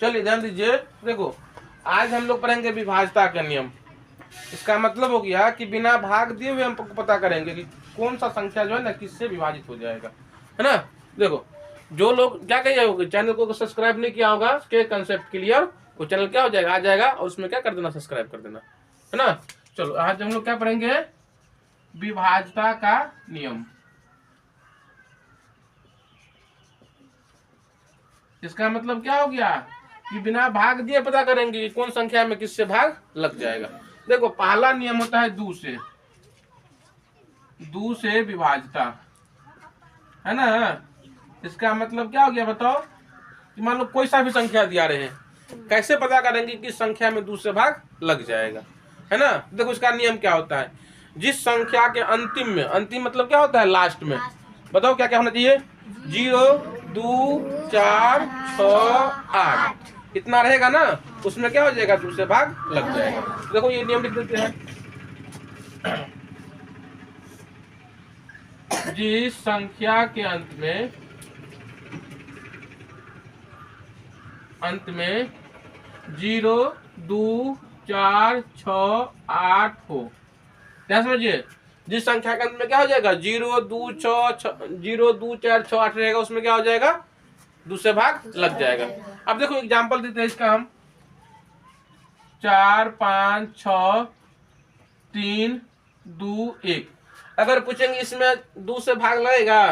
चलिए ध्यान दीजिए, देखो आज हम लोग पढ़ेंगे विभाज्यता का नियम। इसका मतलब हो गया कि बिना भाग दिए हुए हम पता करेंगे कि कौन सा संख्या जो है ना किससे विभाजित हो जाएगा, है ना। देखो जो लोग क्या कहिए होगा, चैनल को सब्सक्राइब नहीं किया होगा, के कंसेप्ट क्लियर, वो चैनल क्या हो जाएगा, आ जाएगा, और उसमें क्या कर देना, सब्सक्राइब कर देना, है ना। चलो आज हम लोग क्या पढ़ेंगे, विभाज्यता का नियम। इसका मतलब क्या हो गया कि बिना भाग दिए पता करेंगे कि कौन संख्या में किससे भाग लग जाएगा। देखो पहला नियम होता है दू से विभाज्यता, है ना। इसका मतलब क्या हो गया बताओ, कि मान लो कोई सा भी संख्या दिया रहे हैं, कैसे पता करेंगे कि संख्या में दू से भाग लग जाएगा, है ना। देखो इसका नियम क्या होता है, जिस संख्या के अंतिम में, अंतिम मतलब क्या होता है, लास्ट में, बताओ क्या क्या होना चाहिए, 0 2 4 6 8 इतना रहेगा ना, उसमें क्या हो जाएगा, दूसरे भाग लग जाएगा। देखो ये नियम लिख देते हैं, जिस संख्या के अंत में 0 2 4 6 8 हो, क्या समझिए, जिस संख्या के अंत में क्या हो जाएगा, 0 2 4 6 8 रहेगा, उसमें क्या हो जाएगा, दूसरे भाग लग जाएगा। अब देखो एग्जांपल देते हैं इसका हम, 4 5 6 3 2 1। अगर पूछेंगे इसमें दो से भाग लगेगा,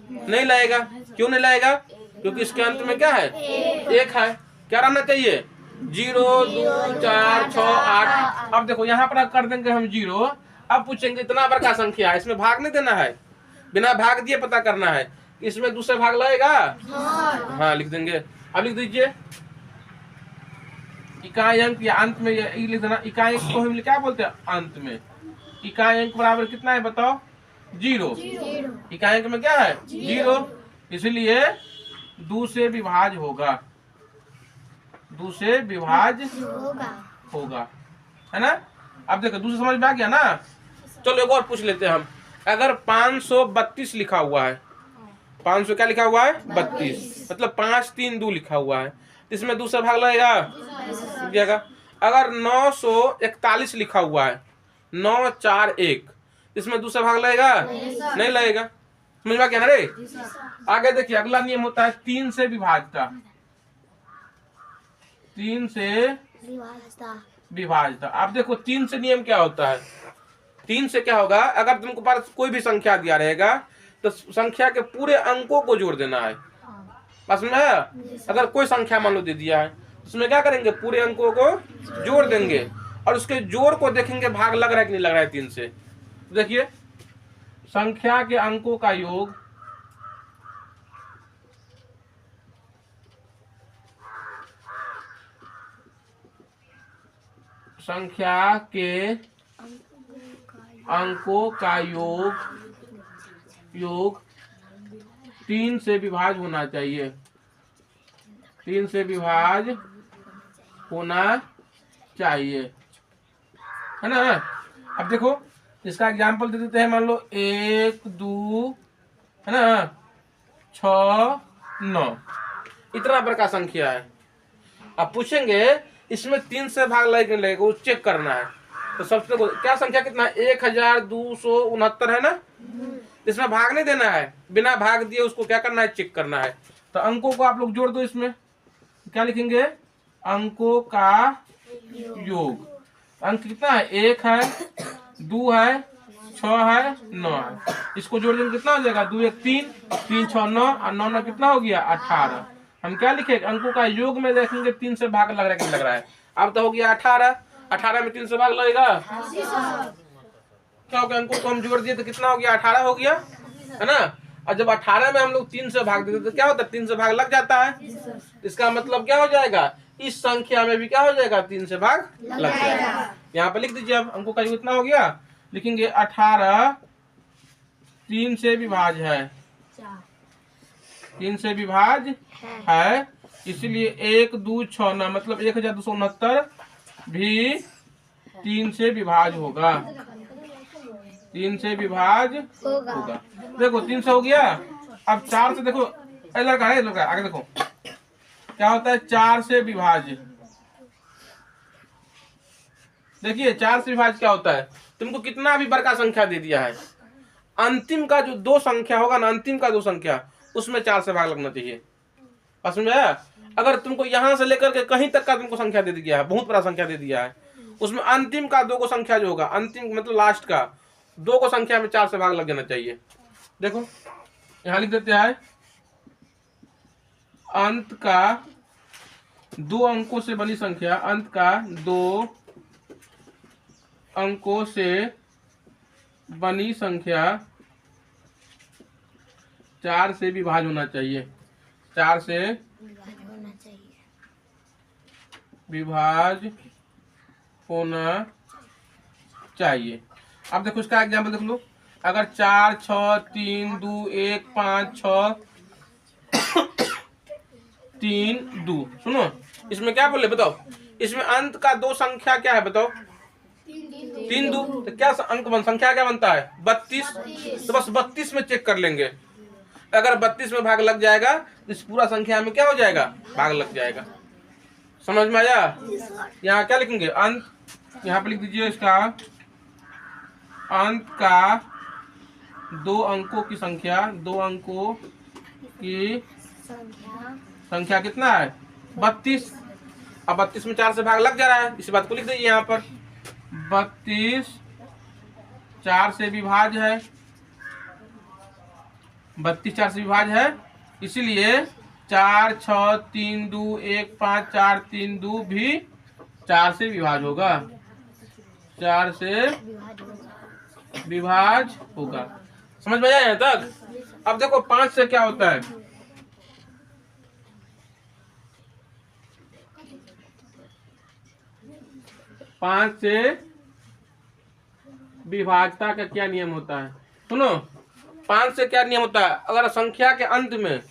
नहीं लगेगा, क्यों नहीं लगेगा, क्योंकि इसके अंत में क्या है, एक है, क्या रहना चाहिए, 0 2 4 6 8। अब देखो यहाँ पर कर देंगे हम 0। अब पूछेंगे इतना बड़ा का संख्या है, इसमें भाग नहीं देना है, बिना भाग दिए पता करना है, इसमें दूसरे भाग लगेगा, हाँ लिख देंगे। अब लिख दीजिए इकाई अंक या अंत में लिख देना, इकाई अंक को हम क्या बोलते हैं, अंत में। इकाई अंक बराबर कितना है बताओ, 0। इकाई अंक में क्या है, 0, इसलिए दू से विभाज होगा, दू से विभाज होगा, है ना। अब देखो दूसरे समझ में आ गया ना। चलो एक और पूछ लेते हैं हम, अगर 532 लिखा हुआ है, 500 क्या लिखा हुआ है, 32, मतलब 5 3 2 लिखा हुआ है, इसमें दूसरा भाग लगेगा। अगर 941 लिखा हुआ है, 9 4 1, इसमें दूसरा भाग लगेगा, नहीं लगेगा, समझ में आ गया ना रे। आगे देखिए अगला नियम होता है 3 से विभाज्यता, 3 से विभाज्यता। अब देखो 3 से नियम क्या होता है, 3 से क्या होगा, अगर तुमको पास कोई भी संख्या दिया रहेगा तो संख्या के पूरे अंकों को जोड़ देना है, बस में है। अगर कोई संख्या मान लो दे दिया है, उसमें क्या करेंगे, पूरे अंकों को जोड़ देंगे, और उसके जोड़ को देखेंगे भाग लग रहा है कि नहीं लग रहा है 3 से। देखिए संख्या के अंकों का योग संख्या के अंकों का योग 3 से विभाज होना चाहिए, 3 से विभाज होना चाहिए, है ना। अब देखो इसका एग्जाम्पल दे देते हैं, मान लो 1 2 है ना 6 9, इतना बड़ा संख्या है। अब पूछेंगे इसमें 3 से भाग लगेगा, वो चेक करना है। तो सबसे क्या संख्या कितना है, 1269 है ना, इसमें भाग नहीं देना है, बिना भाग दिए उसको क्या करना है, चेक करना है। तो अंकों को आप लोग जोड़ दो, इसमें क्या लिखेंगे, अंकों का योग। अंक कितना है, 1 है 2 है 6 है 9 है, इसको जोड़ देंगे कितना हो जाएगा, 2 1 3 3 6 9, और 9 9 कितना हो गया, 18। हम क्या लिखे, अंकों का योग में देखेंगे 3 से भाग लग रहा है कि लग रहा है। अब तो हो गया 18, 18 में 3 से भाग लगेगा, क्या हो गया, अंकों को हम जोड़ दिए तो कितना हो गया, 18 हो गया, है ना। और जब 18 में हम लोग 3 से भाग देते तो क्या होता है, 3 से भाग लग जाता है। इसका मतलब क्या हो जाएगा, इस संख्या में भी क्या हो जाएगा, 3 से भाग लग जाएगा। यहाँ पे लिख दीजिए, अब अंकों का योग इतना हो गया, लिखेंगे 18 3 से विभाज है, 3 से विभाज है, इसलिए 1 2 6 9 मतलब 1269 भी 3 से विभाज होगा, 3 से विभाज होगा। देखो 3 से हो गया। अब 4 से देखो, लड़का है लड़का, आगे देखो क्या होता है 4 से विभाज्य। देखिए 4 से विभाज्य क्या होता है, तुमको कितना भी बड़ा संख्या दे दिया है, अंतिम का जो 2 संख्या होगा ना, अंतिम का 2 संख्या, उसमें 4 से भाग लगना चाहिए। समझ में आया? अगर तुमको यहां से लेकर के कहीं तक का तुमको संख्या दे दिया है, बहुत बड़ा संख्या दे दिया है, उसमें अंतिम का 2 को संख्या जो होगा, अंतिम मतलब लास्ट का 2 को संख्या में 4 से भाग लग जाना चाहिए। देखो यहां लिख देते हैं, अंत का 2 अंकों से बनी संख्या, अंत का 2 अंकों से बनी संख्या 4 से विभाज्य होना चाहिए, 4 से विभाज्य होना चाहिए। अब देखो इसका एग्जाम्पल देख लो, अगर 4, 6, 3, 2, 1, 5, 6, 3, 2, सुनो इसमें क्या बोले बताओ, इसमें अंत का 2 संख्या क्या है बताओ, 3, 2, तो क्या संख्या क्या बनता है 32, तो बस 32 में चेक कर लेंगे, अगर 32 में भाग लग जाएगा तो इस पूरा संख्या में क्या हो जाएगा, भाग लग जाएगा। समझ में आया? यहाँ क्या लिखेंगे, अंत, यहाँ पे लिख दीजिए इसका, अंत का 2 अंकों की संख्या, 2 अंकों की संख्या कितना है 32, अब 32 में 4 से भाग लग जा रहा है, इसी बात को लिख दीजिए यहाँ पर, 32 4 से विभाज्य है, 32 4 से विभाज्य है, इसीलिए 4, 6, 3, 2, 1, 5, 4, 3, 2 भी 4 से विभाज्य होगा, 4 से विभाज्य होगा। समझ में आया यहाँ तक? अब देखो 5 से क्या होता है, 5 से विभाज्यता का क्या नियम होता है, सुनो 5 से क्या नियम होता है, अगर संख्या के अंत में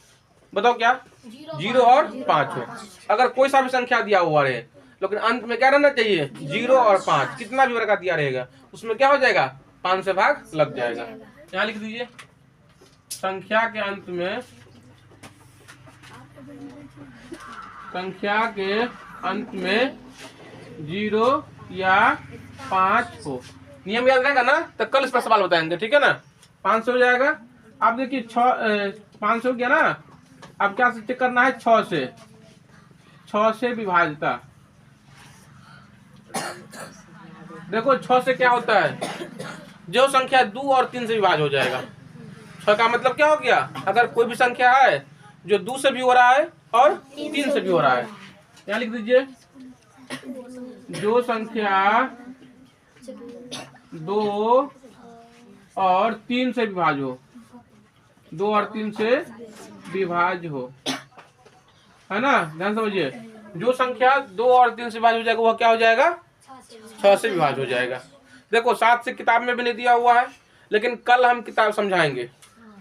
बताओ क्या 0 और 5 हो, अगर कोई सा भी संख्या दिया हुआ रहे लेकिन अंत में क्या रहना चाहिए 0 और 5, कितना भी वर्ग दिया रहेगा उसमें क्या हो जाएगा 5 से भाग लग जाएगा। यहाँ लिख दीजिए, संख्या के अंत में, संख्या के अंत में 0 या 5 हो, नियम याद रहेगा ना, तो कल इस पर सवाल बताएंगे, ठीक है ना। 5 से हो जाएगा, अब देखिए 5 हो गया ना, अब क्या चेक करना है 6 से विभाज्यता। देखो 6 से क्या होता है, जो संख्या 2 और 3 से विभाज्य हो जाएगा। 6 का मतलब क्या हो गया, अगर कोई भी संख्या है जो 2 से भी हो रहा है और 3 से भी हो रहा है, यहाँ लिख दीजिए, जो संख्या 2 और 3 से विभाज्य हो, 2 और 3 से विभाज्य हो, है ना, ध्यान समझिए, जो संख्या 2 और 3 से विभाज्य हो जाएगा वह क्या हो जाएगा 6 से विभाज्य हो जाएगा। देखो 7 से किताब में भी नहीं दिया हुआ है, लेकिन कल हम किताब समझाएंगे,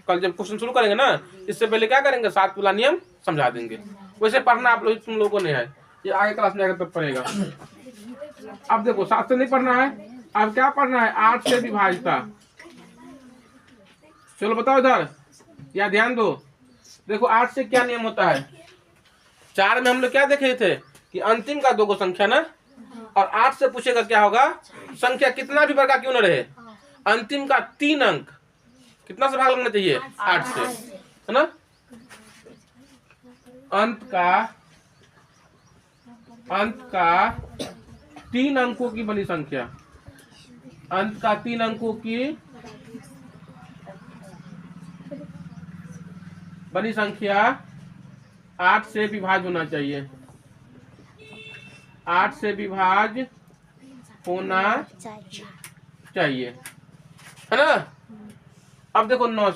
कल जब क्वेश्चन शुरू करेंगे ना, इससे पहले क्या करेंगे 7 वाला नियम समझा देंगे। वैसे पढ़ना आप लोग, तुम लोगों ने है, ये आगे क्लास में आकर तब पढ़ेगा। अब देखो 7 से नहीं पढ़ना है, अब क्या पढ़ना है 8 से विभाज्यता। चलो बताओ इधर, या ध्यान दो, देखो 8 से क्या नियम होता है, 4 में हम लोग क्या देखे थे कि अंतिम का 2 को संख्या ना, और 8 से पूछेगा क्या होगा, संख्या कितना भी बड़ा क्यों न रहे, अंतिम का 3 अंक कितना से भाग लगना चाहिए 8 से, है ना। अंत का 3 अंकों की बनी संख्या, अंत का 3 अंकों की बनी संख्या 8 से विभाज्य होना चाहिए, 8 से विभाज्य होना चाहिए, है ना। अब देखो 9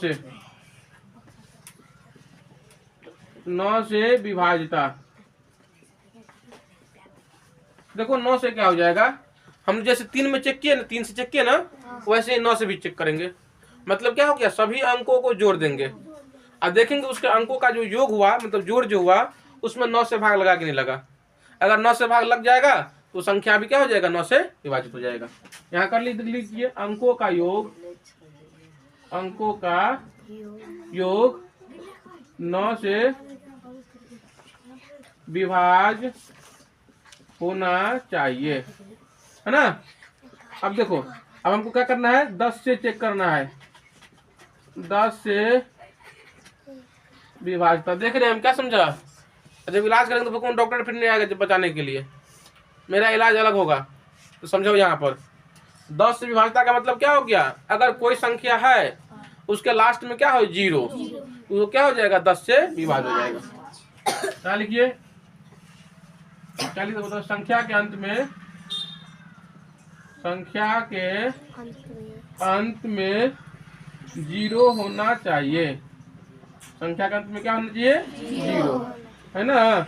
से विभाज्यता, देखो 9 से क्या हो जाएगा, हम जैसे 3 में चेक किए ना, 3 से चेक किए ना, वैसे 9 से भी चेक करेंगे। मतलब क्या हो गया, सभी अंकों को जोड़ देंगे और देखेंगे उसके अंकों का जो योग हुआ, मतलब जोड़ जो हुआ उसमें 9 से भाग लगा कि नहीं लगा। अगर 9 से भाग लग जाएगा तो संख्या भी क्या हो जाएगा 9 से विभाजित हो जाएगा। यहाँ कर लीजिए, अंकों का योग, अंकों का योग 9 से विभाज्य होना चाहिए, है ना। अब देखो, अब हमको क्या करना है, 10 से चेक करना है, 10 से विभाज्यता। देख रहे हैं हम क्या समझा। जब इलाज करेंगे तो कौन डॉक्टर फिर नहीं आएगा जब बचाने के लिए, मेरा इलाज अलग होगा। तो समझो यहाँ पर 10 से विभाज्यता का मतलब क्या हो गया, अगर कोई संख्या है उसके लास्ट में क्या हो 0, तो क्या हो जाएगा 10 से विभाज्य हो जाएगा। क्या लिखिए, क्या लिखिए बताओ, संख्या के अंत में 0 होना चाहिए। संख्या के अंत में क्या होना चाहिए, 0, है ना।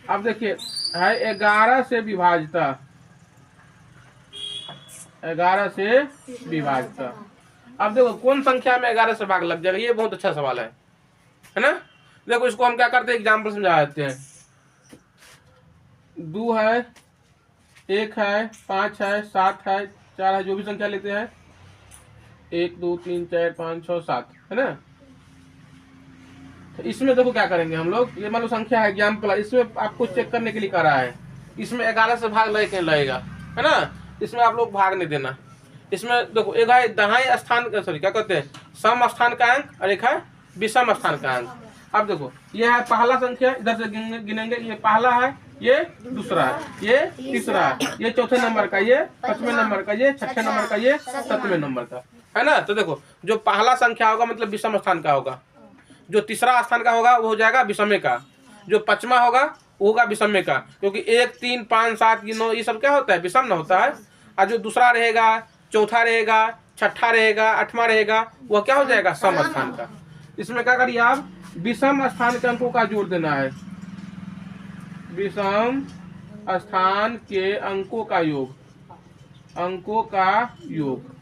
अब देखिए है 11 से विभाज्यता, 11 से विभाज्यता। अब देखो कौन संख्या में 11 से भाग लग जाएगा, ये बहुत अच्छा सवाल है ना। देखो इसको हम क्या करते हैं, एग्जाम्पल समझा देते हैं। 2 है, 1 है, 5 है, 7 है, 4 है, जो भी संख्या लेते हैं, 1 2 3 4 5 6 7, है ना। तो इसमें देखो क्या करेंगे हम लोग, ये मान लो संख्या है एग्जाम्पल, इसमें आपको चेक करने के लिए कह रहा है, इसमें 11 से भाग लगेगा, है ना। इसमें आप लोग भाग नहीं देना। इसमें देखो एक है दहाई स्थान, सॉरी क्या कहते हैं, सम स्थान का अंक, और एक है विषम स्थान का अंक। अब देखो ये है पहला संख्या, इधर से गिनेंगे, ये पहला है, ये दूसरा है, ये तीसरा है, ये चौथे नंबर का, ये पांचवें नंबर का, ये छठे नंबर का, ये सातवें नंबर का, है ना। तो देखो जो पहला संख्या होगा मतलब विषम स्थान का होगा, जो तीसरा स्थान का होगा वो हो जाएगा विषमे का, जो पांचवा होगा वो होगा विषमे का, क्योंकि 1 3 5 7 9 ये सब क्या होता है, विषम न होता है। और जो दूसरा रहेगा, चौथा रहेगा, छठा रहेगा, आठवां रहेगा, वह क्या हो जाएगा, सम स्थान का। इसमें क्या करिए आप, विषम स्थान के अंकों का जोड़ देना है, विषम स्थान के अंकों का योग, अंकों का योग।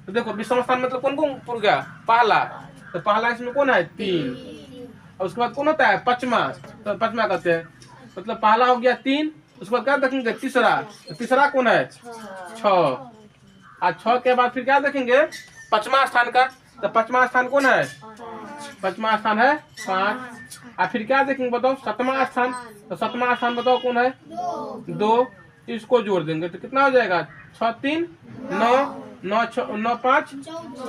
तो देखो विषम स्थान मतलब कौन कौन पुर गया, पहला, तो पहला इसमें कौन है 3, और उसके बाद कौन होता है पांचवा, तो पांचवा कहते हैं, मतलब पहला हो गया 3, उसके बाद क्या देखेंगे तीसरा, तो तीसरा कौन है 6, और 6 के बाद फिर क्या देखेंगे पांचवा स्थान का, तो पांचवा स्थान कौन है, पांचवा स्थान है 5, और फिर क्या देखेंगे बताओ सातवां स्थान, तो सातवां स्थान बताओ कौन है 2, इसको जोड़ देंगे तो कितना हो जाएगा 6 3 9 9 9 5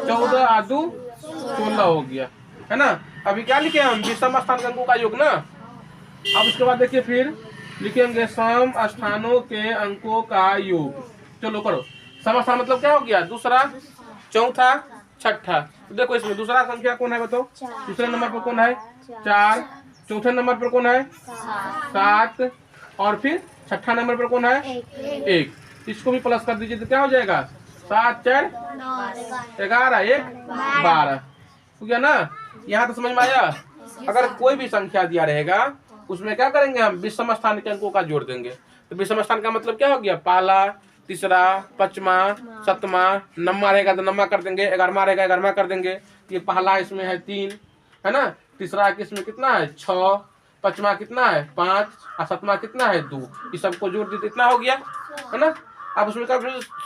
14 और 2 16 हो गया, है ना। अभी क्या लिखे हम, विषम स्थान के अंकों का योग ना। अब उसके बाद देखिए फिर लिखेंगे सम स्थानों के अंकों का योग। चलो करो, सम स्थान मतलब क्या हो गया, दूसरा, चौथा, छठा। तो देखो इसमें दूसरा संख्या कौन है बताओ, दूसरे नंबर पर कौन है 4, चौथे नंबर पर कौन है 7, और फिर छठा नंबर पर कौन है 1। इसको भी प्लस कर दीजिए तो क्या हो जाएगा 7 4 11 1 12 हो गया ना। यहाँ तो समझ में आया। अगर कोई भी संख्या दिया रहेगा उसमें क्या करेंगे हम, विषम स्थान के अंकों का जोड़ देंगे। तो विषम स्थान का मतलब क्या हो गया, पहला, तीसरा, पांचवा, सातवां, नम्मा रहेगा तो नम्मा कर देंगे, 11वां रहेगा 11वां कर देंगे। ये पहला इसमें है 3, है ना, तीसरा इसमें कितना है 6, पांचवा कितना है 5, और सातवां कितना है 2, ये सबको जोड़ देते इतना हो गया, है ना। अब उसमें क्या,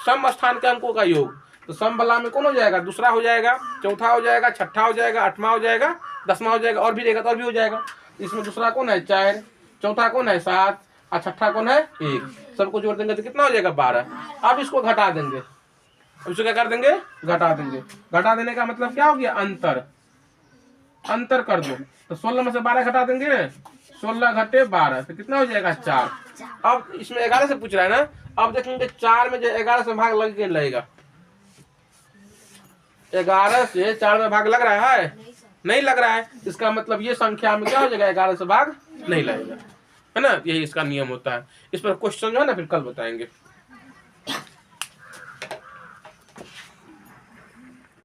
सम स्थान के अंकों का योग, तो सम वाला में कौन हो जाएगा, दूसरा हो जाएगा, चौथा हो जाएगा, छठा हो जाएगा, आठवां हो जाएगा, 10वां हो जाएगा, और भी रहेगा तो और भी हो जाएगा। इसमें दूसरा कौन है 4, चौथा कौन है 7, और छठा कौन है 1, सबको जोड़ देंगे तो कितना हो जाएगा 12। अब इसको घटा देंगे, इसको क्या कर देंगे, घटा देंगे। घटा देने का मतलब क्या हो गया, अंतर, अंतर कर दो। तो 16 में से 12 घटा देंगे, 16 घटे 12 तो कितना हो जाएगा 4। अब इसमें 11 से पूछ रहा है ना, अब देखेंगे 4 में जो 11 से भाग लग के लगेगा, 11 से 4 में भाग लग रहा है, नहीं लग रहा है, इसका मतलब ये संख्या में क्या हो जाएगा 11 से भाग नहीं लगेगा, है ना। यही इसका नियम होता है। इस पर क्वेश्चन जो है ना फिर कल बताएंगे।